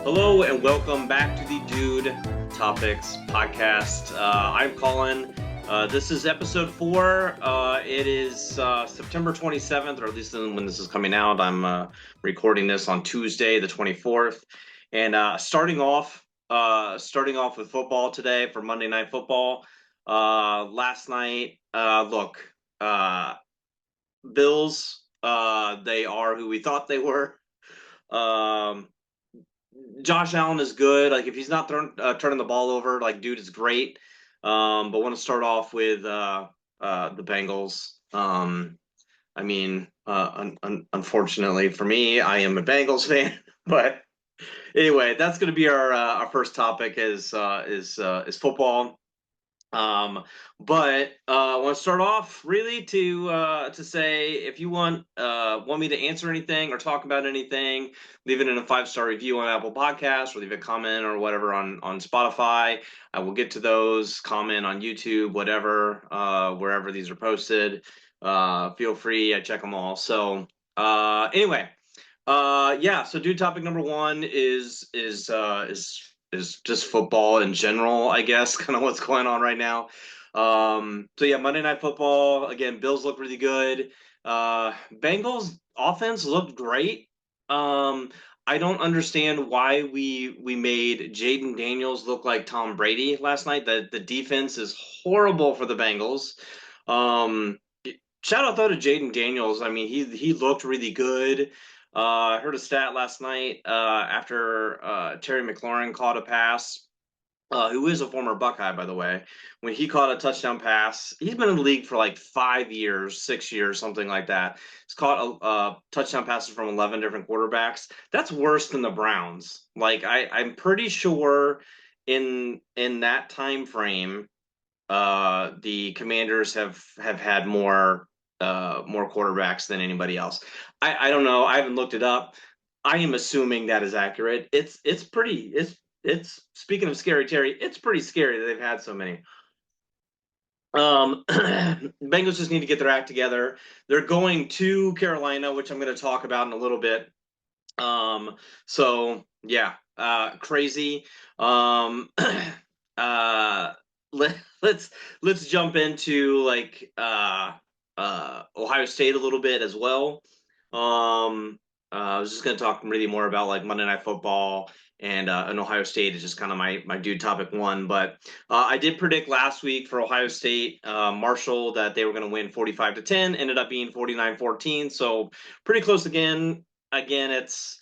Hello and welcome back to the Dude Topics podcast. I'm Colin. This is episode 4. It is September 27th, or at least when this is coming out. I'm recording this on Tuesday, the 24th, and starting off with football today for Monday Night Football. Last night, Bills. They are who we thought they were. Josh Allen is good. Like if he's not turning the ball over, like dude is great. But want to start off with the Bengals. Unfortunately for me, I am a Bengals fan. But anyway, that's going to be our first topic is football. But I want to start off really to say if you want me to answer anything or talk about anything, leave it in a 5-star review on Apple Podcasts or leave a comment or whatever on Spotify. I will get to those. Comment on YouTube, whatever, wherever these are posted. Feel free. I check them all. So anyway, so dude, topic number 1 is just football in general, I guess, kind of what's going on right now. Monday Night Football, again, Bills look really good. Bengals offense looked great. I don't understand why we made Jaden Daniels look like Tom Brady last night. The defense is horrible for the Bengals. Shout out though to Jaden Daniels. I mean, he looked really good. I heard a stat last night after Terry McLaurin caught a pass, who is a former Buckeye, by the way. When he caught a touchdown pass, he's been in the league for like 5 years, 6 years, something like that. He's caught touchdown passes from 11 different quarterbacks. That's worse than the Browns. Like I'm pretty sure in that time frame, the Commanders have had more quarterbacks than anybody else. I don't know. I haven't looked it up. I am assuming that is accurate. It's speaking of scary, Terry, it's pretty scary that they've had so many. Bengals just need to get their act together. They're going to Carolina, which I'm going to talk about in a little bit. Crazy. Let's jump into like Ohio State a little bit as well. I was just going to talk really more about like Monday Night Football and Ohio State is just kind of my dude topic 1. But I did predict last week for Ohio State Marshall that they were going to win 45-10. Ended up being 49-14. So pretty close again. Again, it's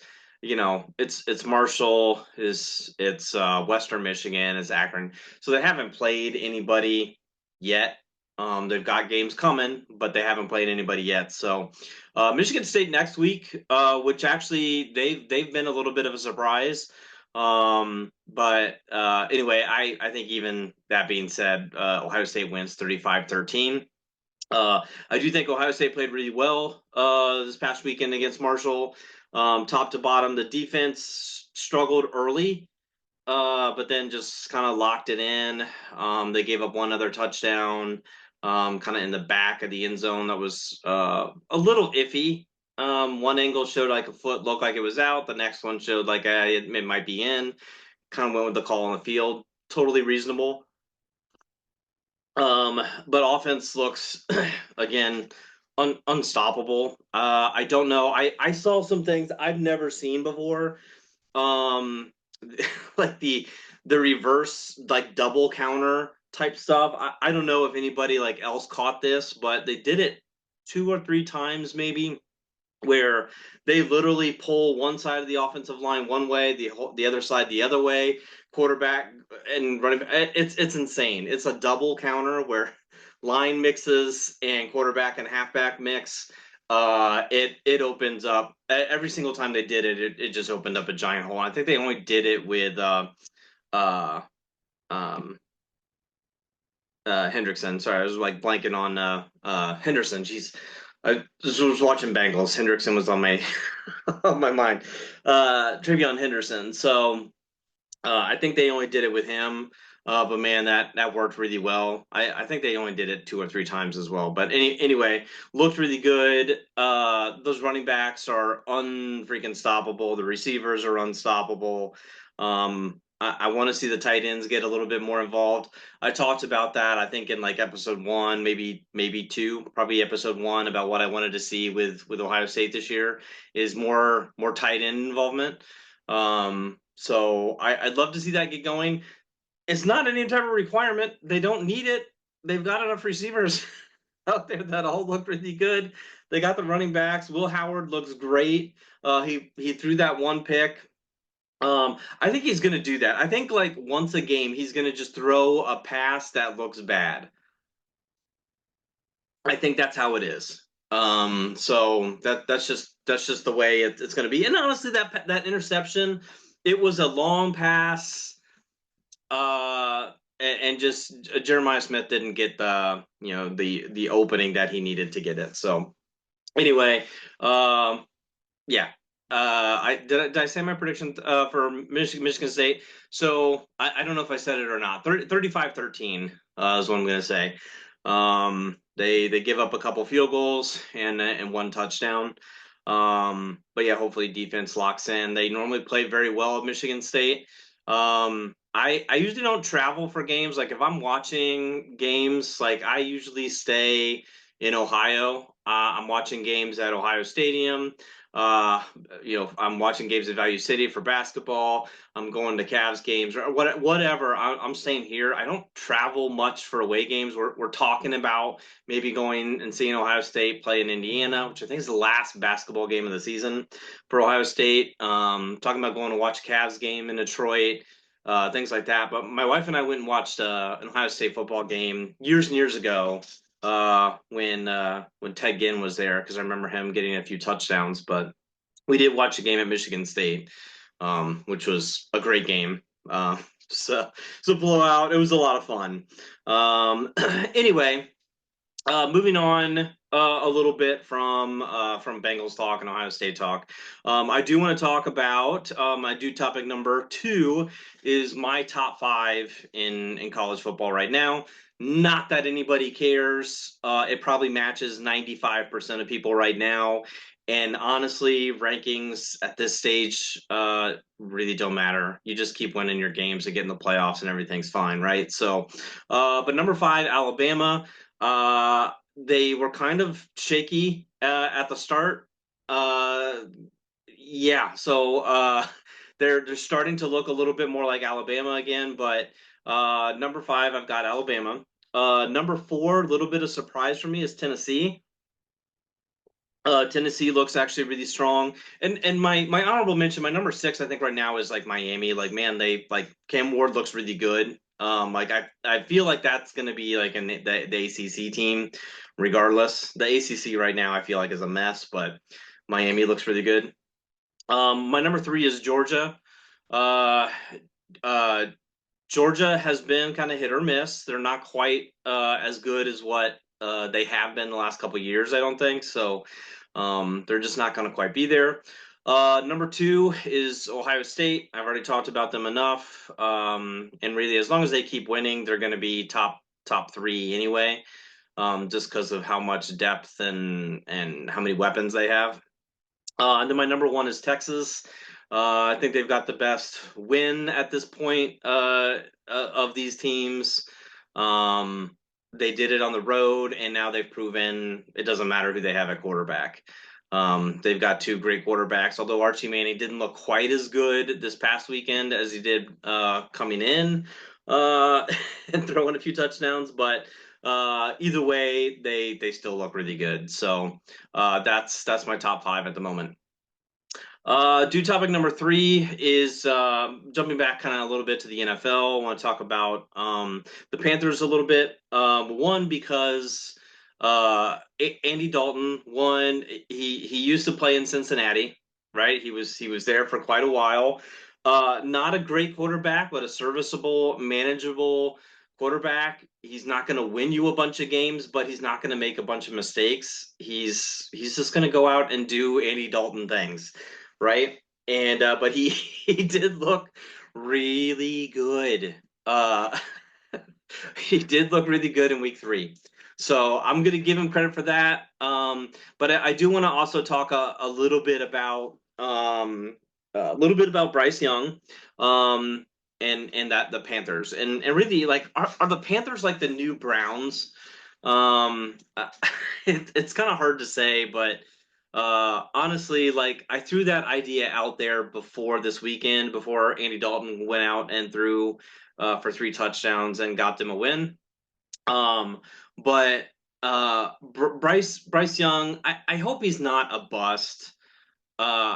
Marshall, it's Western Michigan, it's Akron. So they haven't played anybody yet. They've got games coming, but they haven't played anybody yet. So Michigan State next week, which actually they've been a little bit of a surprise. Anyway, I think even that being said, Ohio State wins 35-13. I do think Ohio State played really well this past weekend against Marshall. Top to bottom, the defense struggled early, but then just kind of locked it in. They gave up one other touchdown, kind of in the back of the end zone that was a little iffy. One angle showed like a foot looked like it was out. The next one showed like it might be in. Kind of went with the call on the field. Totally reasonable. But offense looks, again, unstoppable. I don't know. I saw some things I've never seen before. Like the reverse, like double counter type stuff. I don't know if anybody like else caught this, but they did it 2 or 3 times maybe, where they literally pull one side of the offensive line one way, the other side the other way, quarterback and running. It's insane. It's a double counter where line mixes and quarterback and halfback mix. It opens up every single time they did it. It just opened up a giant hole. I think they only did it with Hendrickson. Sorry, I was like blanking on Henderson. Jeez. I just was watching Bengals. Hendrickson was on my on my mind. Trevion Henderson. So I think they only did it with him. But man, that worked really well. I think they only did it 2 or 3 times as well. But anyway, looked really good. Those running backs are unfreaking stoppable. The receivers are unstoppable. I want to see the tight ends get a little bit more involved. I talked about that, I think, in like episode one, maybe two, probably episode one, about what I wanted to see with Ohio State this year is more tight end involvement. So I'd love to see that get going. It's not any type of requirement. They don't need it. They've got enough receivers out there that all look really good. They got the running backs. Will Howard looks great. He threw that one pick. I think he's gonna do that. I think like once a game he's gonna just throw a pass that looks bad. I think that's how it is. So that's just the way it's gonna be. And honestly, that interception, it was a long pass. And just Jeremiah Smith didn't get the opening that he needed to get it. So anyway, yeah. Did I say my prediction for Michigan State? So I don't know if I said it or not. 35-13 is what I'm going to say. They give up a couple field goals and one touchdown. But yeah, hopefully defense locks in. They normally play very well at Michigan State. I usually don't travel for games. Like if I'm watching games, like I usually stay in Ohio. I'm watching games at Ohio Stadium. Uh, I'm watching games at Value City for basketball. I'm going to Cavs games or whatever. I'm staying here. I don't travel much for away games. We're talking about maybe going and seeing Ohio State play in Indiana, which I think is the last basketball game of the season for Ohio State. Talking about going to watch Cavs game in Detroit, things like that. But my wife and I went and watched an Ohio State football game years and years ago when Ted Ginn was there, because I remember him getting a few touchdowns. But we did watch a game at Michigan State, which was a great game. So blowout. It was a lot of fun. Anyway, moving on a little bit from Bengals talk and Ohio State talk. I do want to talk about I do topic number two is my top five in college football right now. Not that anybody cares. It probably matches 95% of people right now. And honestly, rankings at this stage really don't matter. You just keep winning your games and get in the playoffs, and everything's fine, right? So, but number five, Alabama. They were kind of shaky at the start. Uh, yeah, so they're starting to look a little bit more like Alabama again. But number five, I've got Alabama. Number four, a little bit of surprise for me is Tennessee. Tennessee looks actually really strong, and my honorable mention, my number six, I think right now is like Miami. Like man, they like Cam Ward looks really good. Like I feel like that's going to be like in the ACC team, regardless. The ACC right now I feel like is a mess, but Miami looks really good. My number three is Georgia. Uh, uh, Georgia has been kind of hit or miss. They're not quite as good as what they have been the last couple of years, I don't think. So they're just not going to quite be there. Number two is Ohio State. I've already talked about them enough. And really, as long as they keep winning, they're going to be top three anyway, just because of how much depth and how many weapons they have. And then my number one is Texas. I think they've got the best win at this point of these teams. They did it on the road, and now they've proven it doesn't matter who they have at quarterback. They've got two great quarterbacks, although Archie Manning didn't look quite as good this past weekend as he did coming in and throwing a few touchdowns. But either way, they still look really good. So that's my top five at the moment. Do topic number three is jumping back kind of a little bit to the NFL. I want to talk about the Panthers a little bit. One, because Andy Dalton, one, he used to play in Cincinnati, right? He was there for quite a while. Not a great quarterback, but a serviceable, manageable quarterback. He's not going to win you a bunch of games, but he's not going to make a bunch of mistakes. He's just going to go out and do Andy Dalton things, right? And but he he did look really good Uh, he did look really good in week 3. So I'm going to give him credit for that. But I do want to also talk a little bit about Bryce Young, um, and that the Panthers and really like are the Panthers like the new Browns? Um, it's kind of hard to say, but honestly, like I threw that idea out there before this weekend, before Andy Dalton went out and threw for 3 touchdowns and got them a win. Um, but Bryce Young, I hope he's not a bust.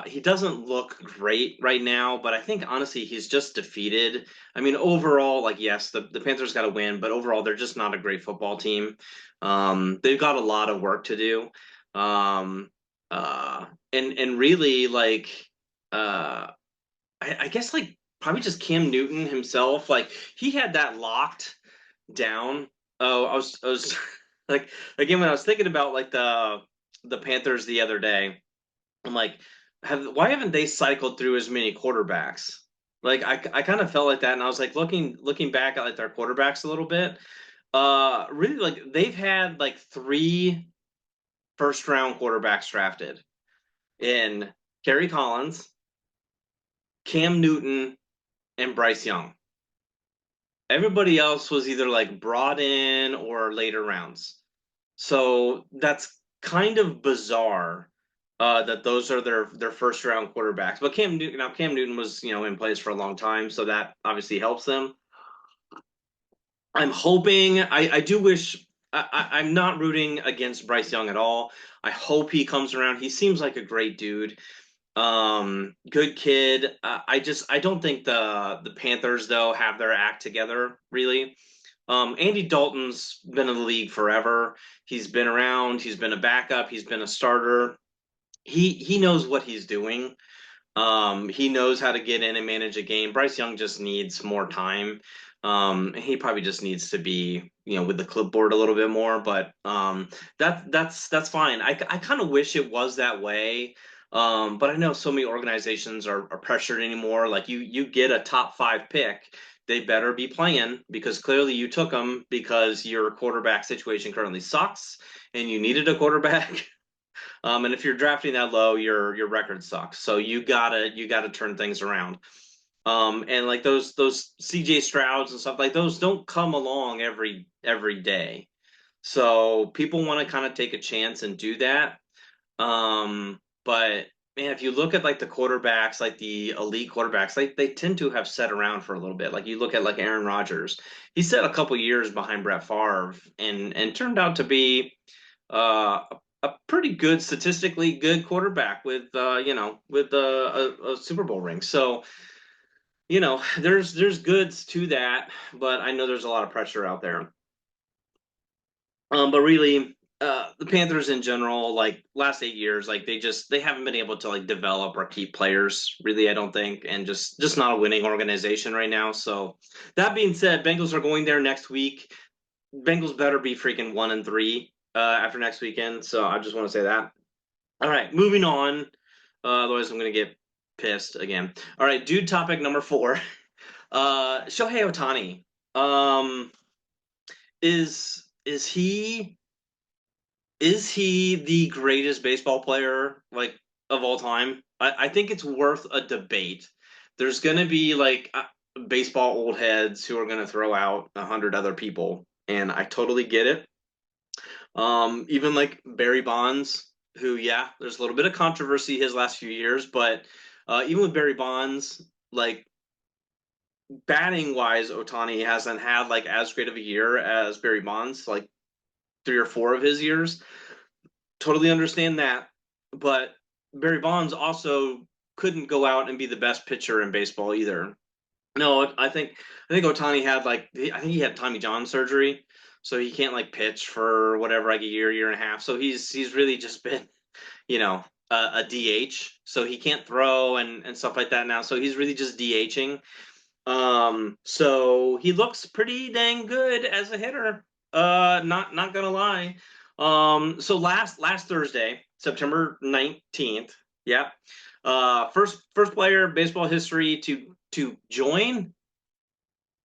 He doesn't look great right now, but I think honestly he's just defeated. I mean, overall, like yes, the Panthers got to win, but overall they're just not a great football team. They've got a lot of work to do. Um, uh, and really like uh, I guess like probably just Cam Newton himself. Like he had that locked down. Oh, I was like again when I was thinking about like the Panthers the other day. I'm like, why haven't they cycled through as many quarterbacks? Like I kind of felt like that, and I was like looking back at like their quarterbacks a little bit. Really like they've had like 3 first round quarterbacks drafted in Kerry Collins, Cam Newton, and Bryce Young. Everybody else was either like brought in or later rounds. So that's kind of bizarre that those are their first round quarterbacks. But Cam Newton was in place for a long time, so that obviously helps them. I'm hoping. I do wish. I'm not rooting against Bryce Young at all. I hope he comes around. He seems like a great dude. Good kid. I don't think the Panthers though have their act together really. Andy Dalton's been in the league forever. He's been around. He's been a backup. He's been a starter. He knows what he's doing. He knows how to get in and manage a game. Bryce Young just needs more time. He probably just needs to be, with the clipboard a little bit more. But that's fine. I kind of wish it was that way. But I know so many organizations are pressured anymore. Like you get a top 5 pick, they better be playing because clearly you took them because your quarterback situation currently sucks and you needed a quarterback. And if you're drafting that low, your record sucks. So you gotta turn things around. And like those CJ Strouds and stuff like those don't come along every day. So people want to kind of take a chance and do that. But man, if you look at like the quarterbacks, like the elite quarterbacks, they tend to have sat around for a little bit. Like you look at like Aaron Rodgers, he sat a couple years behind Brett Favre and turned out to be a pretty good statistically good quarterback with a Super Bowl ring. So there's goods to that, but I know there's a lot of pressure out there. But really, the Panthers in general, like last 8 years, like they haven't been able to like develop or keep players. Really, I don't think, and just not a winning organization right now. So that being said, Bengals are going there next week. Bengals better be freaking 1-3 after next weekend. So I just want to say that. All right, moving on. Otherwise, I'm gonna get pissed again. All right, dude. Topic number 4. Shohei Ohtani. Um, is he the greatest baseball player like of all time? I think it's worth a debate. There's gonna be like baseball old heads who are gonna throw out 100 other people, and I totally get it. Even like Barry Bonds, who yeah, there's a little bit of controversy his last few years, but even with Barry Bonds, like batting wise, Otani hasn't had like as great of a year as Barry Bonds, like 3 or 4 of his years. Totally understand that, but Barry Bonds also couldn't go out and be the best pitcher in baseball either. No, I think Otani had I think he had Tommy John surgery, so he can't like pitch for whatever like a year and a half. So he's really just been a DH. So he can't throw and stuff like that now. So he's really just DHing. So he looks pretty dang good as a hitter. Not gonna lie. So last Thursday, September 19th, yeah. First player in baseball history to join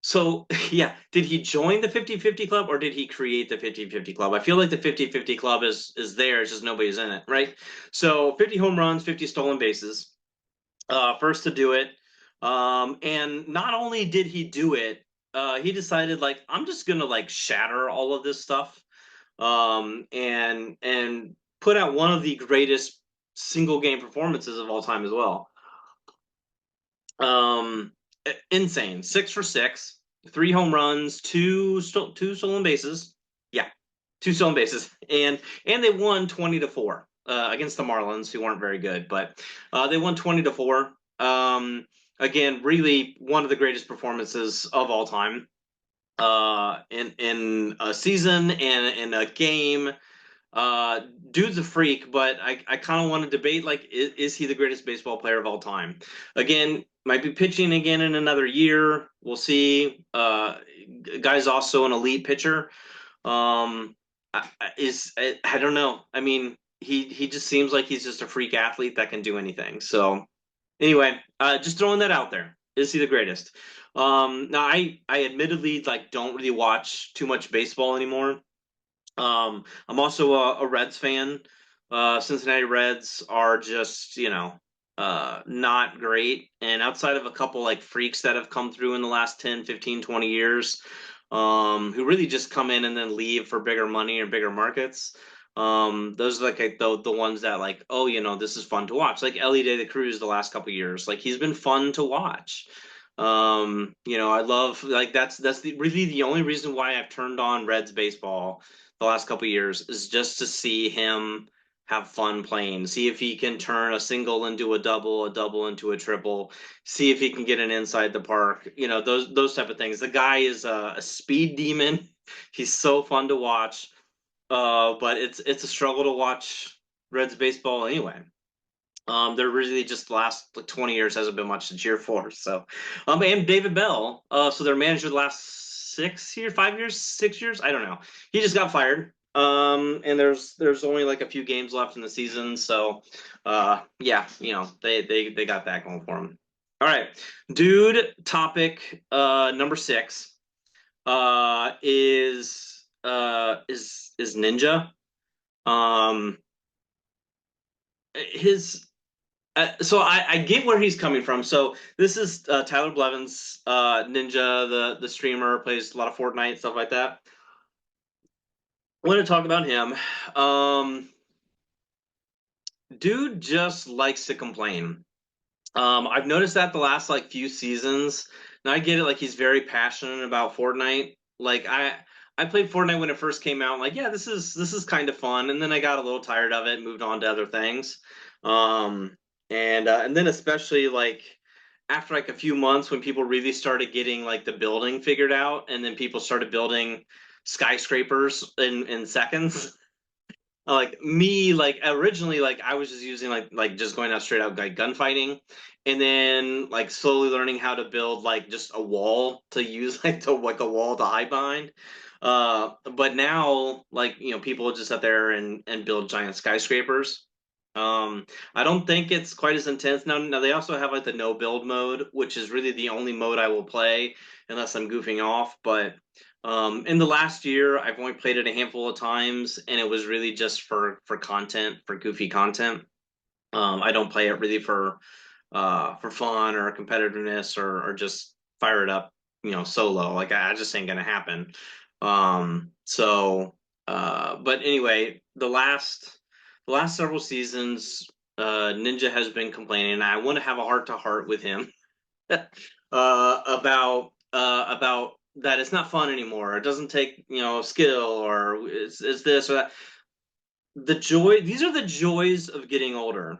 So, yeah, did he join the 50-50 club or did he create the 50-50 club? I feel like the 50-50 club is there, it's just nobody's in it, right? So, 50 home runs, 50 stolen bases. First to do it. And not only did he do it, he decided like I'm just gonna like shatter all of this stuff. And put out one of the greatest single game performances of all time as well. Um, Insane. 6 for 6, 3 home runs, two stolen bases. Yeah, two stolen bases, and they won 20-4 against the Marlins, who weren't very good, but they won 20-4. Again, really one of the greatest performances of all time in a season and in a game. Uh, Dude's a freak, but I kind of want to debate like is he the greatest baseball player of all time? Again, might be pitching again in another year. We'll see. Guy's also an elite pitcher. I don't know. I mean, he just seems like he's just a freak athlete that can do anything. So anyway, just throwing that out there. Is he the greatest? Now I admittedly like don't really watch too much baseball anymore. I'm also a Reds fan. Cincinnati Reds are just, not great. And outside of a couple like freaks that have come through in the last 10, 15, 20 years, who really just come in and then leave for bigger money or bigger markets. Those are like the ones that like, oh, this is fun to watch. Like Ellie De La Cruz the last couple years. Like he's been fun to watch. I love like really the only reason why I've turned on Reds baseball the last couple years is just to see him have fun playing, see if he can turn a single into a double into a triple, see if he can get an inside the park, those type of things. The guy is a speed demon. He's so fun to watch. But it's a struggle to watch Reds baseball anyway. They're really just the last like 20 years hasn't been much to cheer for. So, and David Bell, so their manager the last 6 years, 5 years, 6 years, I don't know. He just got fired. And there's only like a few games left in the season, so yeah, they got that going for them. All right, dude. Topic number 6 is Ninja. Um, his so I get where he's coming from. So this is Tyler Blevins, Ninja, the streamer, plays a lot of Fortnite stuff like that. I want to talk about him. Um, Dude just likes to complain. I've noticed that the last like few seasons. Now I get it, like he's very passionate about Fortnite. Like I played Fortnite when it first came out. Like, yeah, this is kind of fun, and then I got a little tired of it, and moved on to other things. Um, and then especially like after like a few months when people really started getting like the building figured out, and then people started building skyscrapers in seconds. Like me, like originally, like I was just using like just going out straight out like gunfighting, and then like slowly learning how to build like just a wall to use like a wall to hide behind. But now like people just sit there and build giant skyscrapers. I don't think it's quite as intense now. Now they also have like the no build mode, which is really the only mode I will play unless I'm goofing off. But in the last year, I've only played it a handful of times, and it was really just for content, for goofy content. I don't play it really for fun or competitiveness or just fire it up, solo. Like I just ain't gonna happen. But anyway, the last several seasons, Ninja has been complaining, and I want to have a heart to heart with him about that it's not fun anymore. It doesn't take skill, or it's this or that. These are the joys of getting older.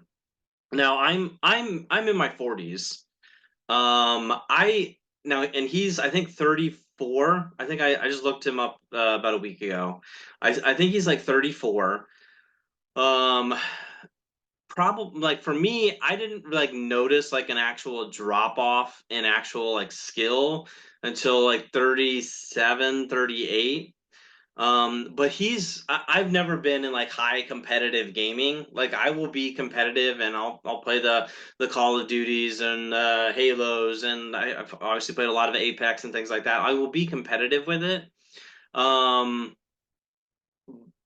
Now I'm in my 40s. I now and he's I think 34. I think I just looked him up about a week ago. I think he's like 34. Um, Probably like for me, I didn't like notice like an actual drop off in actual like skill until like 37, 38. But I've never been in like high competitive gaming. Like I will be competitive and I'll play the Call of Duties and Halos, and I've obviously played a lot of Apex and things like that. I will be competitive with it. Um,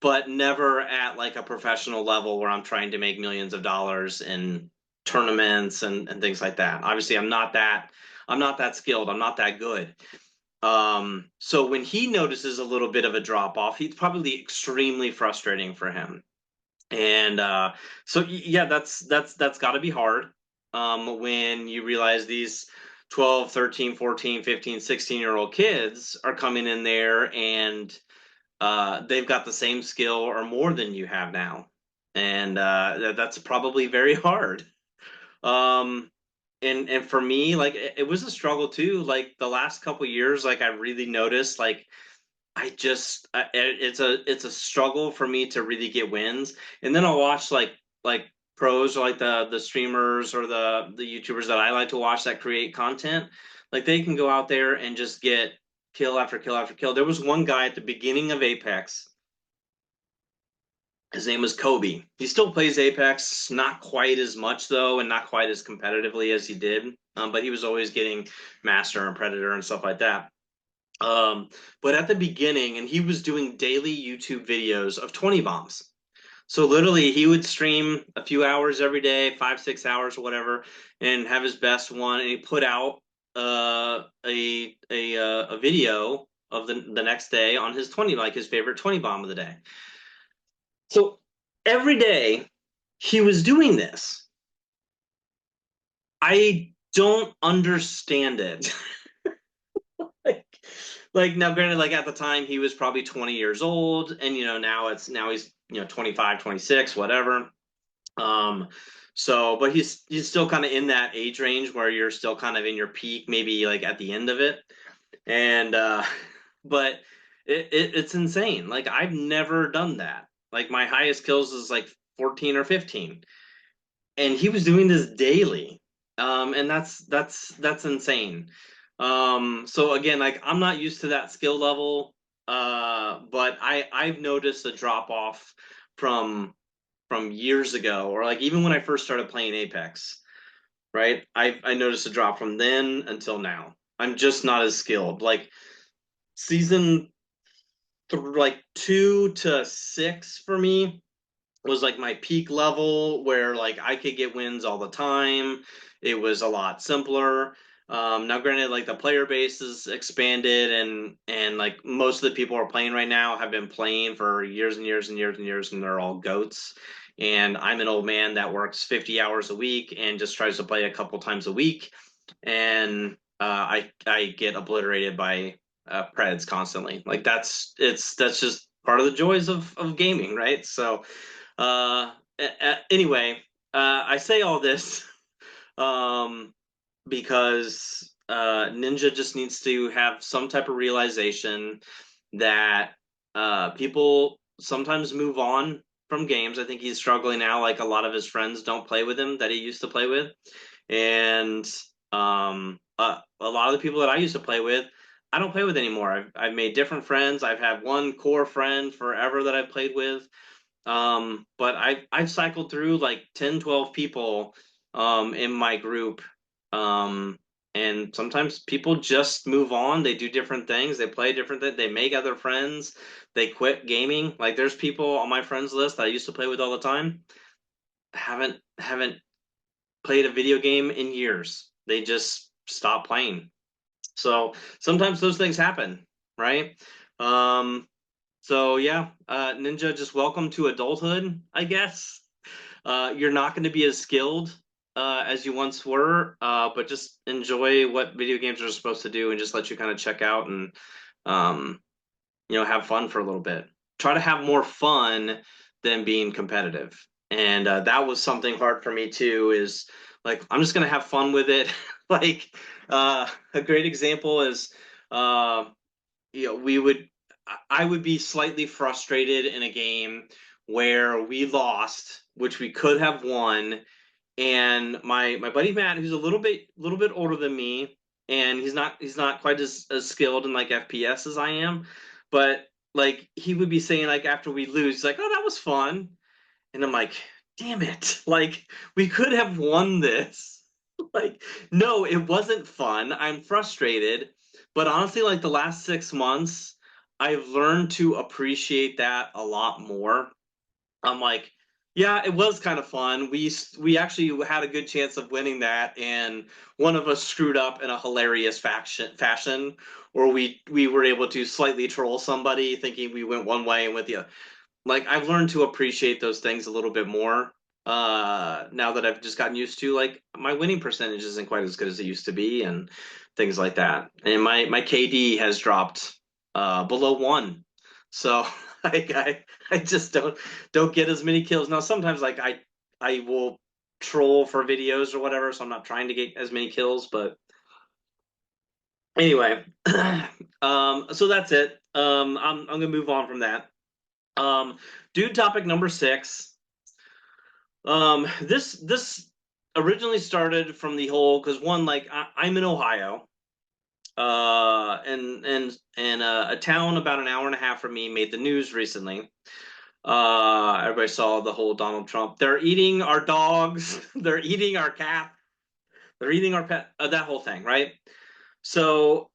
but never at like a professional level where I'm trying to make millions of dollars in tournaments and things like that. Obviously, I'm not that skilled. I'm not that good. So when he notices a little bit of a drop off, he's probably extremely frustrating for him. And so yeah, that's got to be hard when you realize these 12, 13, 14, 15, 16-year-old kids are coming in there and they've got the same skill or more than you have now. And that's probably very hard. Um, and for me, like it was a struggle too. Like the last couple years, like I really noticed, like it's a struggle for me to really get wins. And then I'll watch like pros or like the streamers or the YouTubers that I like to watch that create content. Like they can go out there and just get kill after kill after kill. There was one guy at the beginning of Apex. His name was Kobe. He still plays Apex, not quite as much though, and not quite as competitively as he did. But he was always getting Master and Predator and stuff like that. But at the beginning, and he was doing daily YouTube videos of 20 bombs. So literally, he would stream a few hours every day, 5, 6 hours or whatever, and have his best one. And he put out a video of the next day on his 20, like his favorite 20 bomb of the day. So every day he was doing this. I don't understand it. like, like now, granted, like at the time he was probably 20 years old, and now he's 25, 26, whatever. Um, so but he's still kind of in that age range where you're still kind of in your peak, maybe like at the end of it. And but it's insane. Like I've never done that. Like my highest kills is like 14 or 15. And he was doing this daily. And that's insane. So again, like I'm not used to that skill level. But I've noticed a drop off from years ago, or like even when I first started playing Apex, right? I noticed a drop from then until now. I'm just not as skilled. Like season like 2 to 6 for me was like my peak level where like I could get wins all the time. It was a lot simpler. Now, granted, like the player base is expanded, and like most of the people who are playing right now have been playing for years and years and years and years, and they're all goats. And I'm an old man that works 50 hours a week and just tries to play a couple times a week, and I get obliterated by Preds constantly. Like that's just part of the joys of gaming, right? So uh, anyway, I say all this um, because Ninja just needs to have some type of realization that people sometimes move on from games. I think he's struggling now. Like a lot of his friends don't play with him that he used to play with, and a lot of the people that I used to play with, I don't play with anymore. I've made different friends. I've had one core friend forever that I've played with. But I've cycled through like 10, 12 people in my group. Um, and sometimes people just move on. They do different things. They play different things. They make other friends. They quit gaming. Like there's people on my friends list that I used to play with all the time. Haven't played a video game in years. They just stop playing. So sometimes those things happen, right? Um, so yeah, Ninja, just welcome to adulthood, I guess. You're not going to be as skilled as you once were, but just enjoy what video games are supposed to do, and just let you kind of check out and um, have fun for a little bit. Try to have more fun than being competitive, and that was something hard for me too. Is like I'm just going to have fun with it. like a great example is. Uh, we would I would be slightly frustrated in a game where we lost, which we could have won, and my buddy Matt, who's a little bit older than me, and he's not quite as skilled in like FPS as I am, but like he would be saying like after we lose, like, oh, that was fun. And I'm like, damn it. Like we could have won this. Like, no, it wasn't fun. I'm frustrated. But honestly, like the last 6 months, I've learned to appreciate that a lot more. I'm like, yeah, it was kind of fun. We actually had a good chance of winning that, and one of us screwed up in a hilarious fashion, or we were able to slightly troll somebody, thinking we went one way and went the other. Like I've learned to appreciate those things a little bit more. Now that I've just gotten used to like my winning percentage isn't quite as good as it used to be, and things like that. And my KD has dropped below 1. So I just don't get as many kills. Now sometimes like I will troll for videos or whatever, so I'm not trying to get as many kills, but anyway. So that's it. I'm gonna move on from that. Um, Dude topic number 6. This originally started from the whole because one, like I'm in Ohio, and a town about an hour and a half from me made the news recently. Everybody saw the whole Donald Trump. They're eating our dogs. They're eating our cat. They're eating our pet. That whole thing, right? So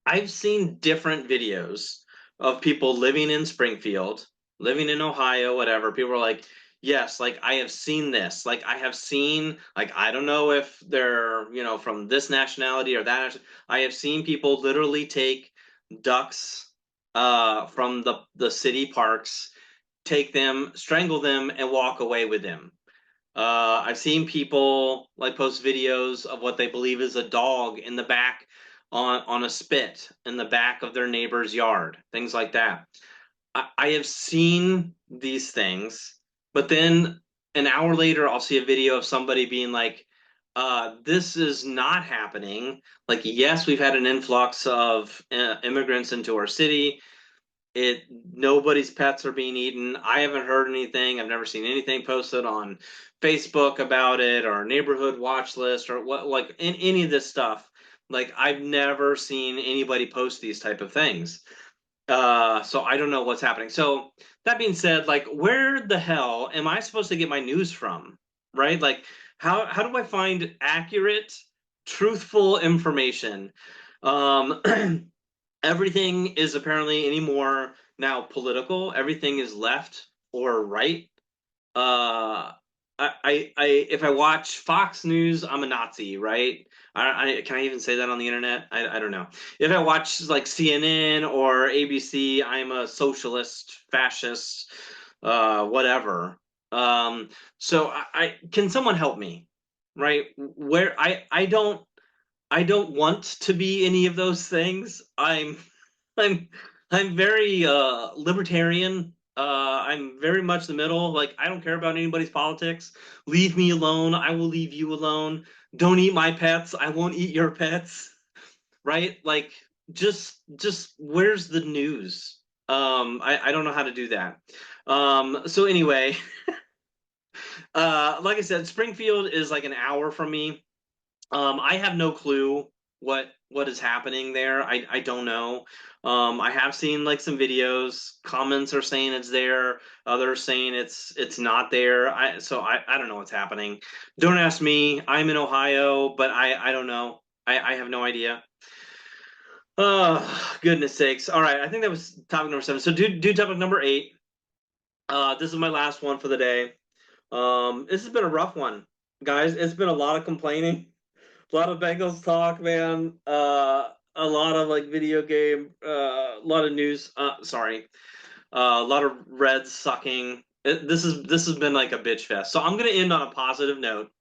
I've seen different videos of people living in Springfield, living in Ohio, whatever. People are like, yes, like I have seen this. Like I have seen, like I don't know if they're, from this nationality or that. I have seen people literally take ducks from the city parks, take them, strangle them, and walk away with them. I've seen people like post videos of what they believe is a dog in the back on a spit in the back of their neighbor's yard, things like that. I have seen these things, but then an hour later, I'll see a video of somebody being like, this is not happening. Like, yes, we've had an influx of immigrants into our city. Nobody's pets are being eaten. I haven't heard anything. I've never seen anything posted on Facebook about it or neighborhood watch list or what, like in any of this stuff. Like I've never seen anybody post these type of things. So I don't know what's happening. So that being said, like where the hell am I supposed to get my news from? Right? Like how do I find accurate, truthful information? Um Everything is apparently anymore now political. Everything is left or right. If I watch Fox News, I'm a Nazi, right? Can I even say that on the internet? I don't know. If I watch like CNN or ABC, I'm a socialist, fascist, whatever. Um, so can someone help me, right? Where I don't want to be any of those things. I'm I'm very libertarian. I'm very much the middle. Like I don't care about anybody's politics. Leave me alone. I will leave you alone. Don't eat my pets. I won't eat your pets. Right? Like just where's the news? I don't know how to do that. So anyway, like I said, Springfield is like an hour from me. I have no clue what is happening there. I don't know. I have seen like some videos. Comments are saying it's there. Others saying it's not there. I don't know what's happening. Don't ask me. I'm in Ohio, but I don't know. I have no idea. Oh, goodness sakes. All right, I think that was topic number 7. So do topic number 8. This is my last one for the day. This has been a rough one, guys. It's been a lot of complaining. A lot of Bengals talk, man. A lot of like video game, a lot of news. Sorry, a lot of Reds sucking. This has been like a bitch fest. So I'm gonna end on a positive note.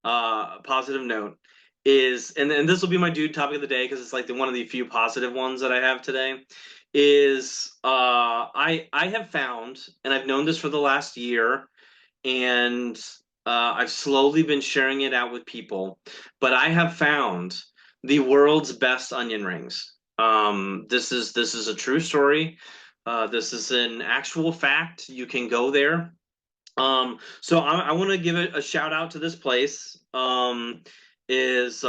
Positive note is, and this will be my dude topic of the day because it's like one of the few positive ones that I have today. Is I have found, and I've known this for the last year, and I've slowly been sharing it out with people. But I have found the world's best onion rings. This is a true story. This is an actual fact. You can go there. So I want to give it a shout out to this place. is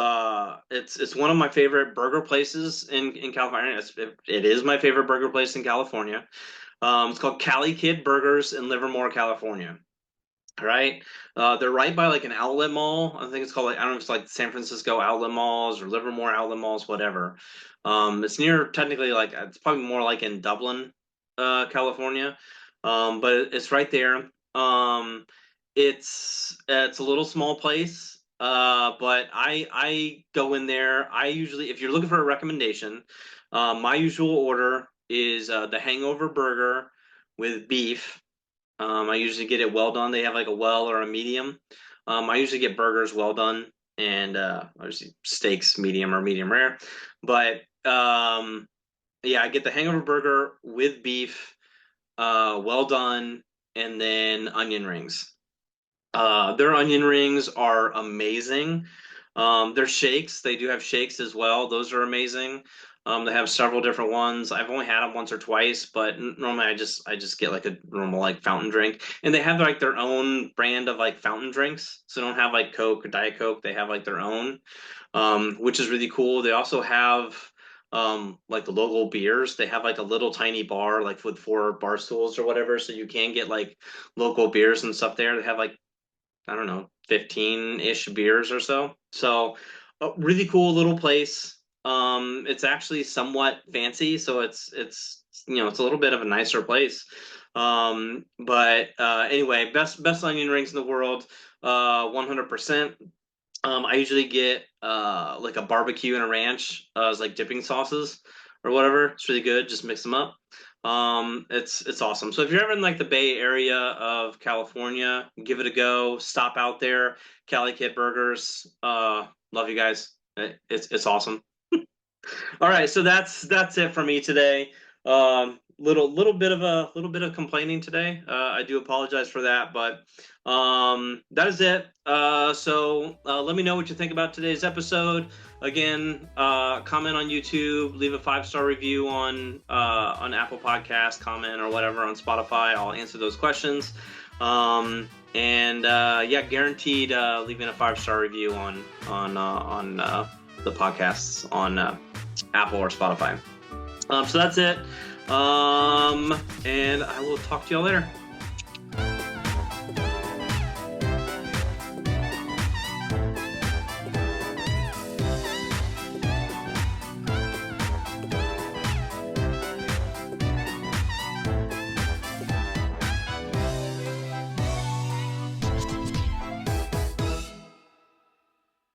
it's one of my favorite burger places in California. It is my favorite burger place in California. It's called Cali Kid Burgers in Livermore, California. Right, they're right by like an outlet mall. I think it's called, like, I don't know if it's like San Francisco outlet malls or Livermore outlet malls, whatever. It's near, technically, like, it's probably more like in Dublin, California. But it's right there. It's a little small place. But I go in there. I usually, if you're looking for a recommendation, my usual order is the Hangover Burger with beef. I usually get it well done. They have like a well or a medium. I usually get burgers well done, and obviously steaks medium or medium rare. But yeah, I get the Hangover Burger with beef, well done, and then onion rings. Their onion rings are amazing. Their shakes, they do have shakes as well. Those are amazing. They have several different ones. I've only had them once or twice, but normally I just get like a normal like fountain drink. And they have like their own brand of like fountain drinks. So they don't have like Coke or Diet Coke. They have like their own, which is really cool. They also have like the local beers. They have like a little tiny bar like with 4 bar stools or whatever, so you can get like local beers and stuff there. They have like, I don't know, 15-ish beers or so. So a really cool little place. It's actually somewhat fancy, so it's it's a little bit of a nicer place. But anyway, best onion rings in the world, 100%. I usually get like a barbecue and a ranch as like dipping sauces or whatever. It's really good. Just mix them up. It's awesome. So if you're ever in like the Bay Area of California, give it a go. Stop out there. Cali Kid Burgers. Love you guys. It's awesome. All right, so that's it for me today. Little bit of complaining today. I do apologize for that, but that is it. So let me know what you think about today's episode. Again, comment on YouTube, leave a 5-star review on Apple Podcast, comment or whatever on Spotify. I'll answer those questions. And yeah, guaranteed leaving a 5-star review on the podcasts on Apple or Spotify. So that's it. And I will talk to y'all later.